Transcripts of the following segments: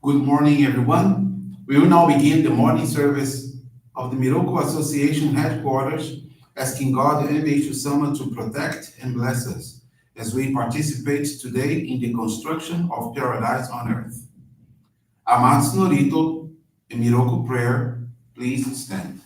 Good morning, everyone. We will now begin the morning service of the Miroku Association headquarters, asking God and Meishu-sama to protect and bless us as we participate today in the construction of paradise on earth. Amatsu-Norito and Miroku Prayer, please stand.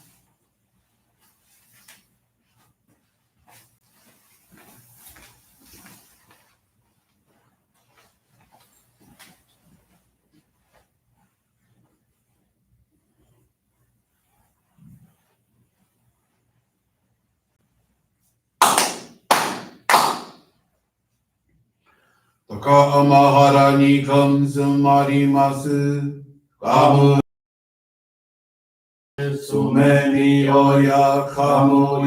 Takamahara ni kamsumarimasu. Kamu sumeni oya kamu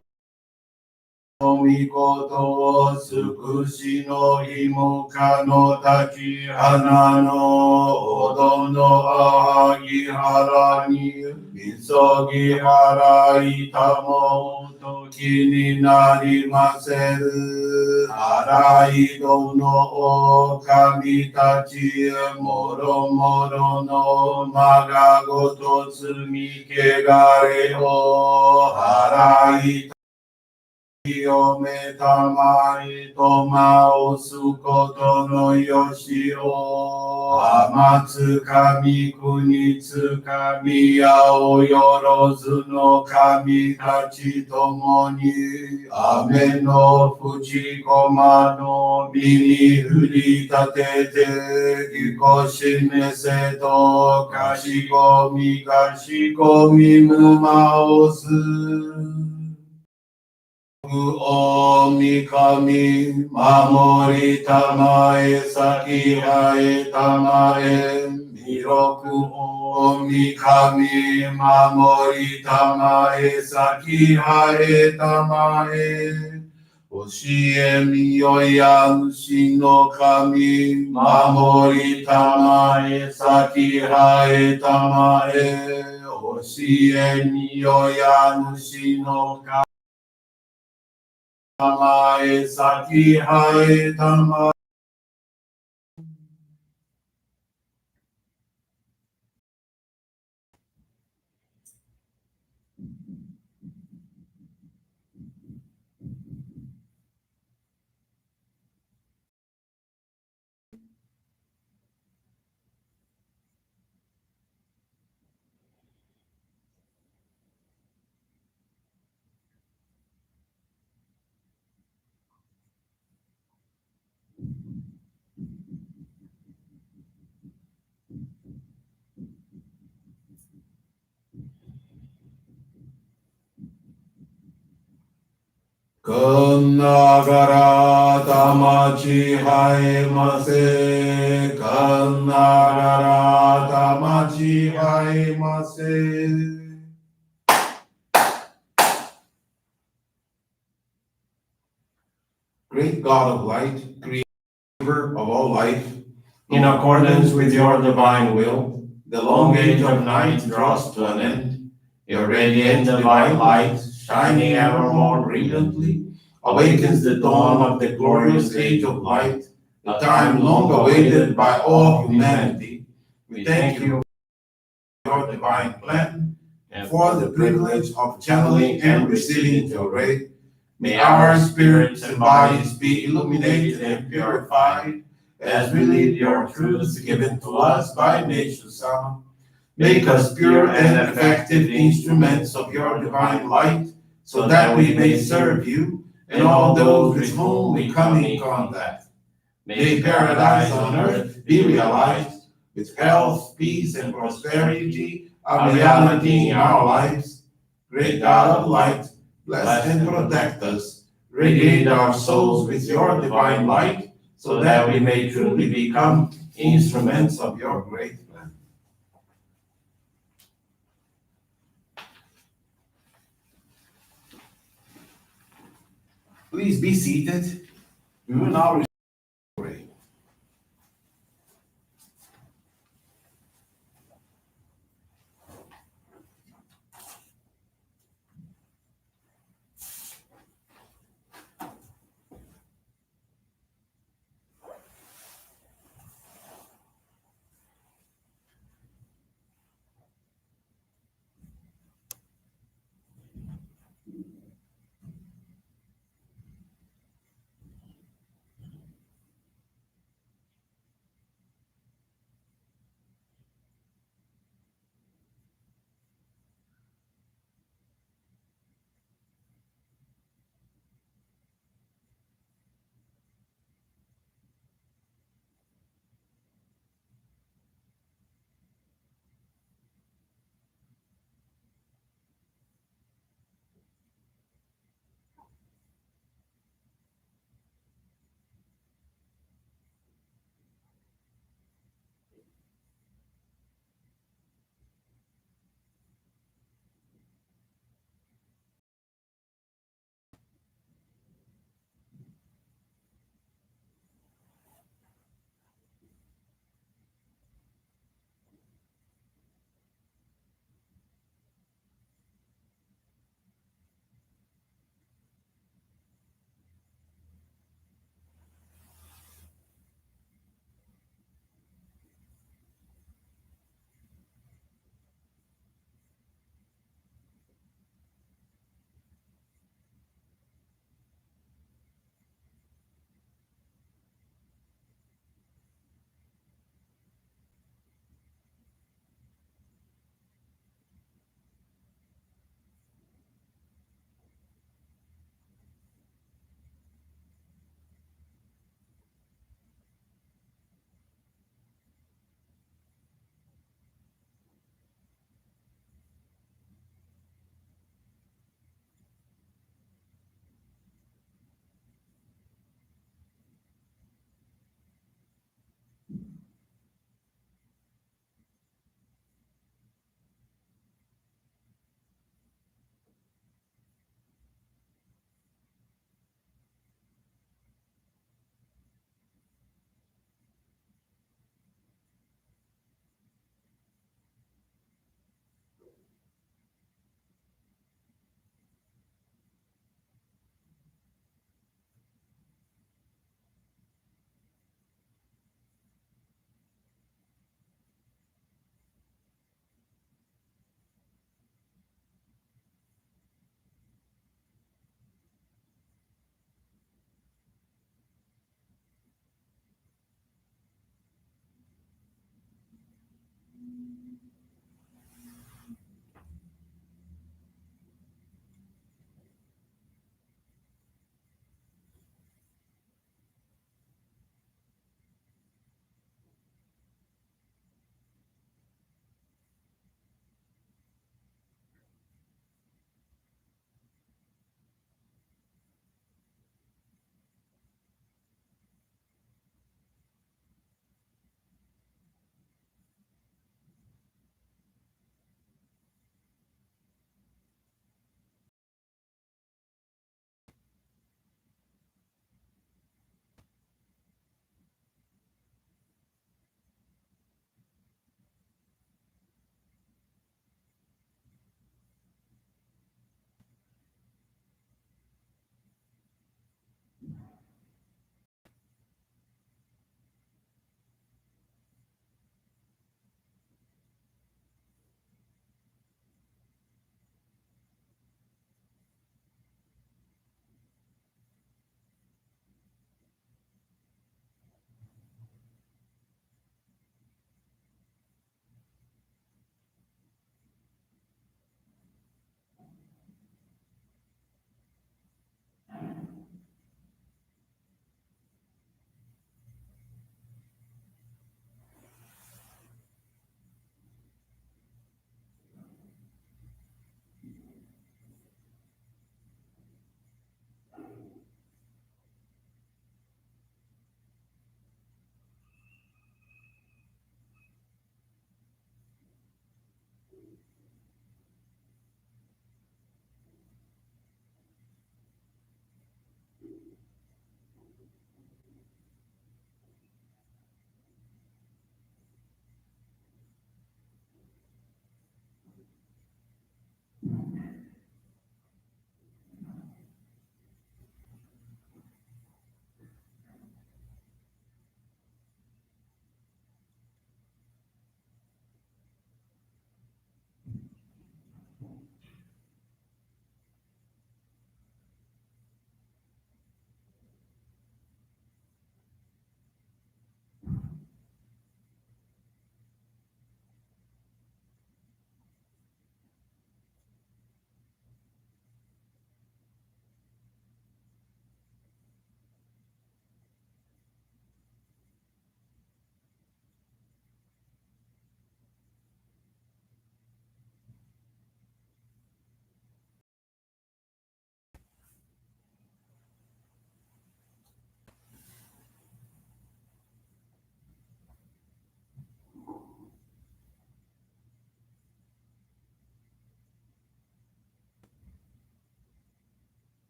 mikoto wo tsukushi no himoka no taki hana no odo no ahagi hara ni misogi hara itamo toki ni narimaseru harai do no okami tachi moro moro no maga goto tsumi kegare o harai Yome tamai toma osukoto no yoshi o amatsu kami kuni tsukami yao yorozu no kami tachi tomo ni ame no fujikoma no mini furi tatete gikoshimese to kashikomi mumaosu Omi kami mamori tamae sakihae tamae miroku omi kami mamori tamae sakihae tamae Oshie miyoya ushi no kami mamori tamae sakihae tamae Oshie miyoya ushi no kami Tamae sakihae tamae Kannagara tamachi haemase Kannagara tamachi haemase Great God of light, creator of all life, in accordance with your divine will, the long age of night draws to an end. Your radiant divine light, shining ever more brilliantly, awakens the dawn of the glorious age of light, the time long awaited by all humanity. We thank you for your divine plan and for the privilege of channeling and receiving Johrei. May our spirits and bodies be illuminated and purified. as we live your truths given to us by Meishu-sama. Make us pure and effective instruments of your divine light, so that we may serve you and all those with whom we come in contact. May paradise on earth be realized, with health, peace, and prosperity, a reality in our lives. Great God of light, bless and protect us. Radiate our souls with your divine light, so that we may truly become instruments of your great plan. Please be seated. We will now pray.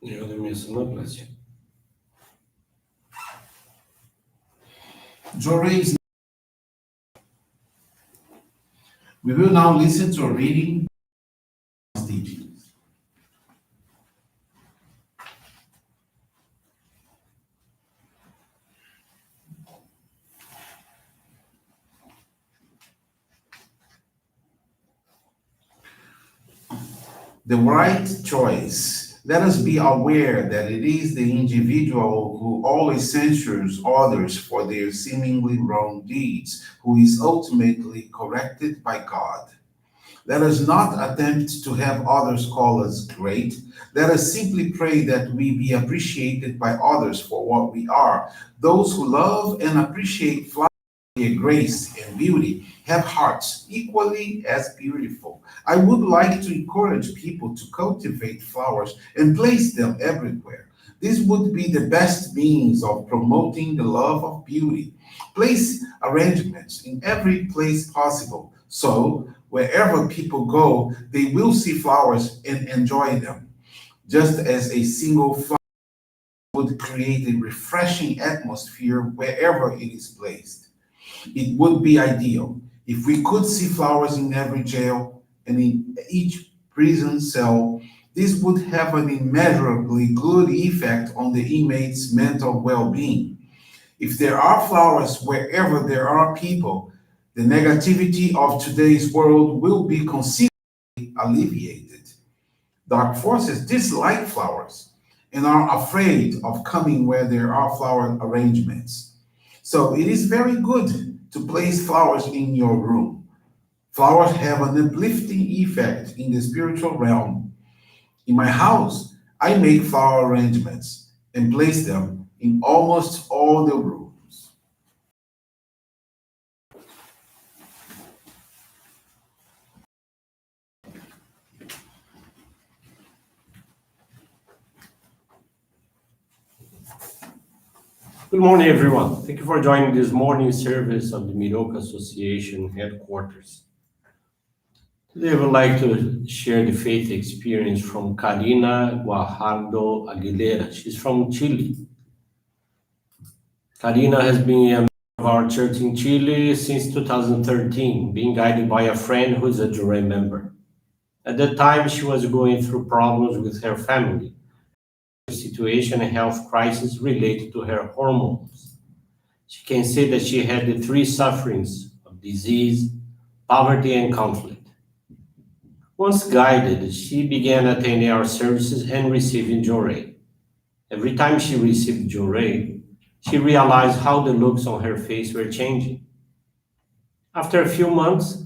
Bless you. Johrei, we will now listen to a reading of teachings. The right choice. Let us be aware that it is the individual who always censures others for their seemingly wrong deeds who is ultimately corrected by God. Let us not attempt to have others call us great. Let us simply pray that we be appreciated by others for what we are. Those who love and appreciate their grace and beauty have hearts equally as beautiful. I would like to encourage people to cultivate flowers and place them everywhere. This would be the best means of promoting the love of beauty. Place arrangements in every place possible. So, wherever people go, they will see flowers and enjoy them. Just as a single flower would create a refreshing atmosphere wherever it is placed. It would be ideal if we could see flowers in every jail and in each prison cell. This would have an immeasurably good effect on the inmates' mental well being. If there are flowers wherever there are people, the negativity of today's world will be considerably alleviated. Dark forces dislike flowers and are afraid of coming where there are flower arrangements. So it is very good to place flowers in your room. Flowers have an uplifting effect in the spiritual realm. In my house, I make flower arrangements and place them in almost all the rooms. Good morning, everyone. Thank you for joining this morning service of the Miroku Association headquarters. Today, I would like to share the faith experience from Karina Guajardo Aguilera. She's from Chile. Karina has been a member of our church in Chile since 2013, being guided by a friend who is a Johrei member. At that time, she was going through problems with her family, situation and health crisis related to her hormones. She can say that she had the three sufferings of disease, poverty, and conflict. Once guided, she began attending our services and receiving Johrei. Every time she received Johrei, she realized how the looks on her face were changing. After a few months,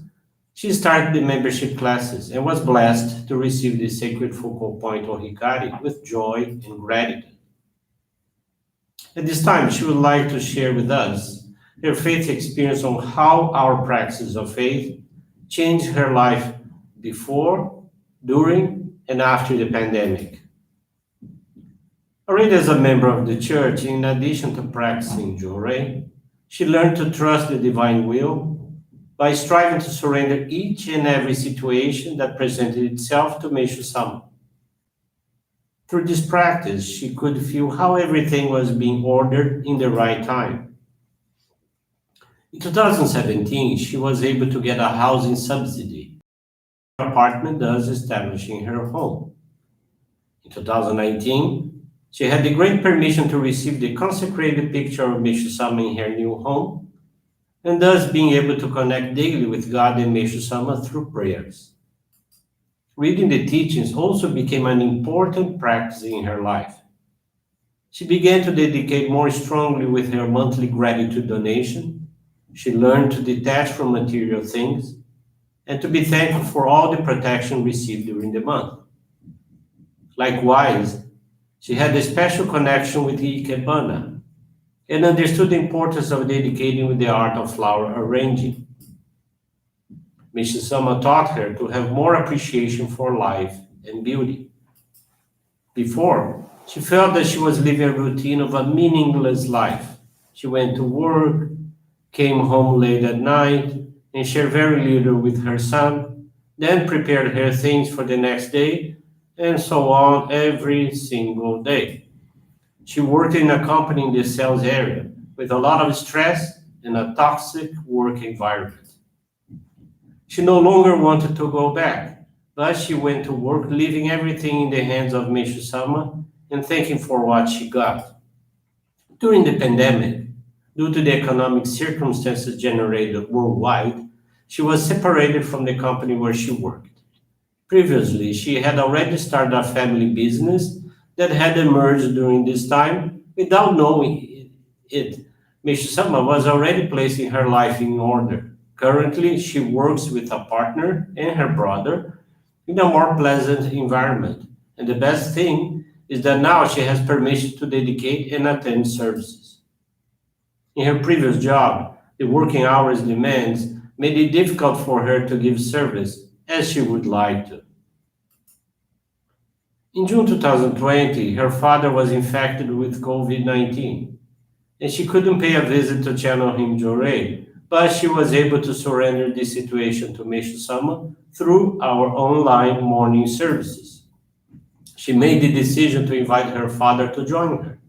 she started the membership classes and was blessed to receive the sacred focal point of Hikari with joy and gratitude. At this time, she would like to share with us her faith experience on how our practices of faith changed her life before, during, and after the pandemic. Already as a member of the church, in addition to practicing Johrei, she learned to trust the divine will by striving to surrender each and every situation that presented itself to Meishu-sama. Through this practice, she could feel how everything was being ordered in the right time. In 2017, she was able to get a housing subsidy. Her apartment thus establishing her home. In 2019, she had the great permission to receive the consecrated picture of Meishu-sama in her new home, and thus being able to connect daily with God and Meishu-sama through prayers. Reading the teachings also became an important practice in her life. She began to dedicate more strongly with her monthly gratitude donation. She learned to detach from material things and to be thankful for all the protection received during the month. Likewise, she had a special connection with the Ikebana and understood the importance of dedicating with the art of flower arranging. Meishu-sama taught her to have more appreciation for life and beauty. Before, she felt that she was living a routine of a meaningless life. She went to work, came home late at night, and shared very little with her son, then prepared her things for the next day, and so on every single day. She worked in a company in the sales area with a lot of stress and a toxic work environment. She no longer wanted to go back, but she went to work, leaving everything in the hands of Meishu-sama and thanking for what she got. During the pandemic, due to the economic circumstances generated worldwide, she was separated from the company where she worked. Previously, she had already started a family business that had emerged during this time without knowing it. Meishu-sama was already placing her life in order. Currently, she works with a partner and her brother in a more pleasant environment. And the best thing is that now she has permission to dedicate and attend services. In her previous job, the working hours demands made it difficult for her to give service as she would like to. In June 2020, her father was infected with COVID 19, and she couldn't pay a visit to channel him Johrei, but she was able to surrender this situation to Meishu-sama through our online morning services. She made the decision to invite her father to join her,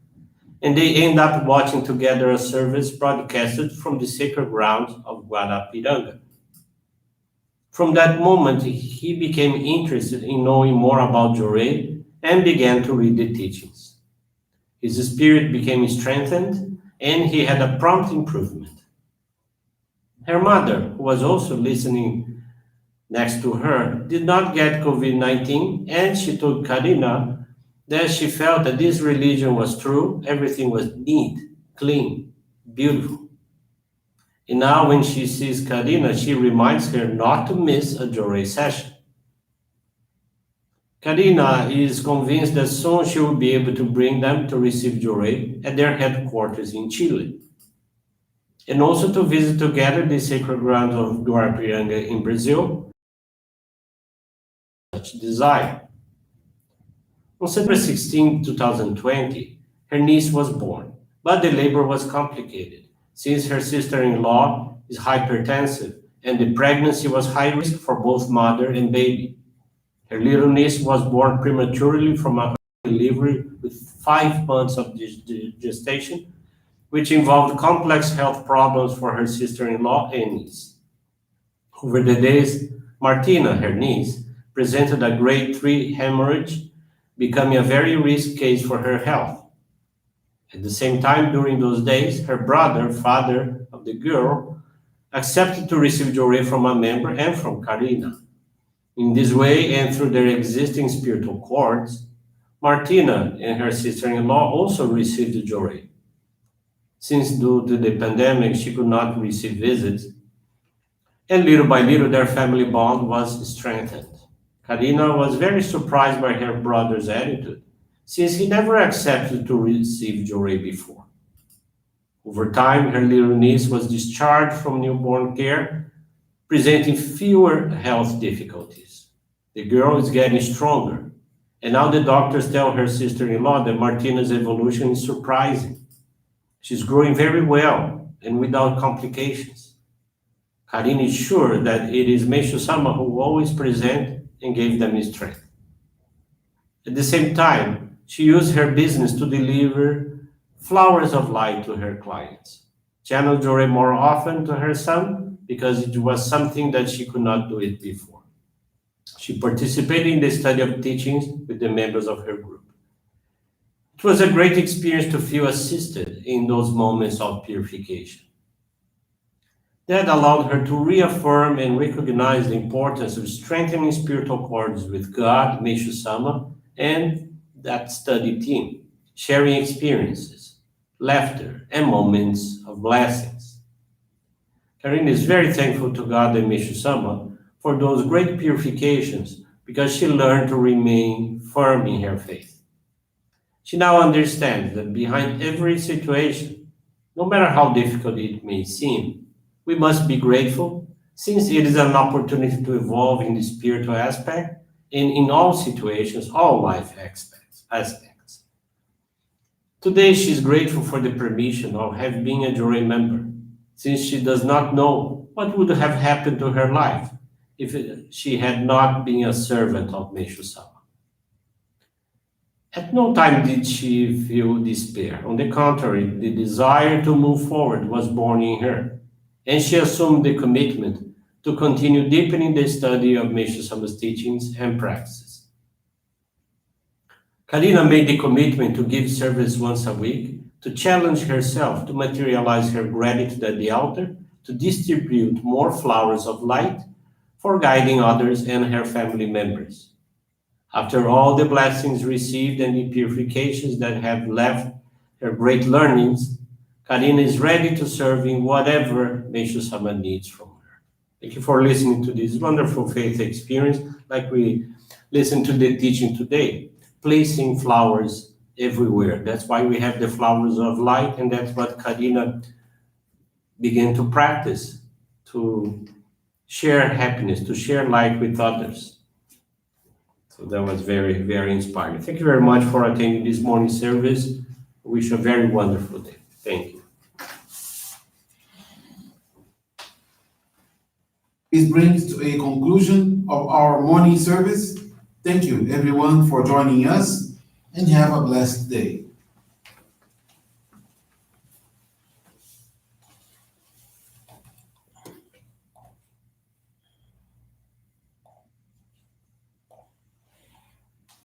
and they end up watching together a service broadcasted from the sacred grounds of Guarapiranga. From that moment, he became interested in knowing more about Johrei and began to read the teachings. His spirit became strengthened and he had a prompt improvement. Her mother, who was also listening next to her, did not get COVID 19 and she told Karina that she felt that this religion was true, everything was neat, clean, beautiful. And now, when she sees Karina, she reminds her not to miss a Johrei session. Karina is convinced that soon she will be able to bring them to receive Johrei at their headquarters in Chile, and also to visit together the sacred grounds of Guarapiranga in Brazil, such desire. On September 16, 2020, her niece was born, but the labor was complicated since her sister-in-law is hypertensive and the pregnancy was high risk for both mother and baby. Her little niece was born prematurely from a delivery with 5 months of gestation, which involved complex health problems for her sister-in-law and niece. Over the days, Martina, her niece, presented a grade 3 hemorrhage, becoming a very risky case for her health. At the same time, during those days, her brother, father of the girl, accepted to receive Johrei from a member and from Karina. In this way, and through their existing spiritual cords, Martina and her sister-in-law also received the Johrei. Since due to the pandemic, she could not receive visits, and little by little their family bond was strengthened. Karina was very surprised by her brother's attitude, since he never accepted to receive Johrei before. Over time, her little niece was discharged from newborn care, presenting fewer health difficulties. The girl is getting stronger, and now the doctors tell her sister-in-law that Martina's evolution is surprising. She's growing very well and without complications. Karina is sure that it is Meishu-sama who always present and gave them strength. At the same time, she used her business to deliver flowers of light to her clients. Channel Johrei more often to her son because it was something that she could not do it before. She participated in the study of teachings with the members of her group. It was a great experience to feel assisted in those moments of purification. That allowed her to reaffirm and recognize the importance of strengthening spiritual cords with God, Meishu-sama, and that study team, sharing experiences, laughter, and moments of blessings. Karina is very thankful to God and Meishu-sama for those great purifications because she learned to remain firm in her faith. She now understands that behind every situation, no matter how difficult it may seem, we must be grateful since it is an opportunity to evolve in the spiritual aspect and in all situations, all life aspects. Today, she is grateful for the permission of having been a Johrei member, since she does not know what would have happened to her life if she had not been a servant of Meishu-sama. At no time did she feel despair. On the contrary, the desire to move forward was born in her, and she assumed the commitment to continue deepening the study of Meishu-sama's teachings and practices. Karina made the commitment to give service once a week, to challenge herself to materialize her gratitude at the altar, to distribute more flowers of light for guiding others and her family members. After all the blessings received and the purifications that have left her great learnings, Karina is ready to serve in whatever Meishu-sama needs from her. Thank you for listening to this wonderful faith experience, like we listened to the teaching today, placing flowers everywhere. That's why we have the flowers of light, and that's what Karina began to practice, to share happiness, to share light with others. So that was very, very inspiring. Thank you very much for attending this morning service. I wish you a very wonderful day. Thank you. This brings to a conclusion of our morning service. Thank you, everyone, for joining us, and have a blessed day.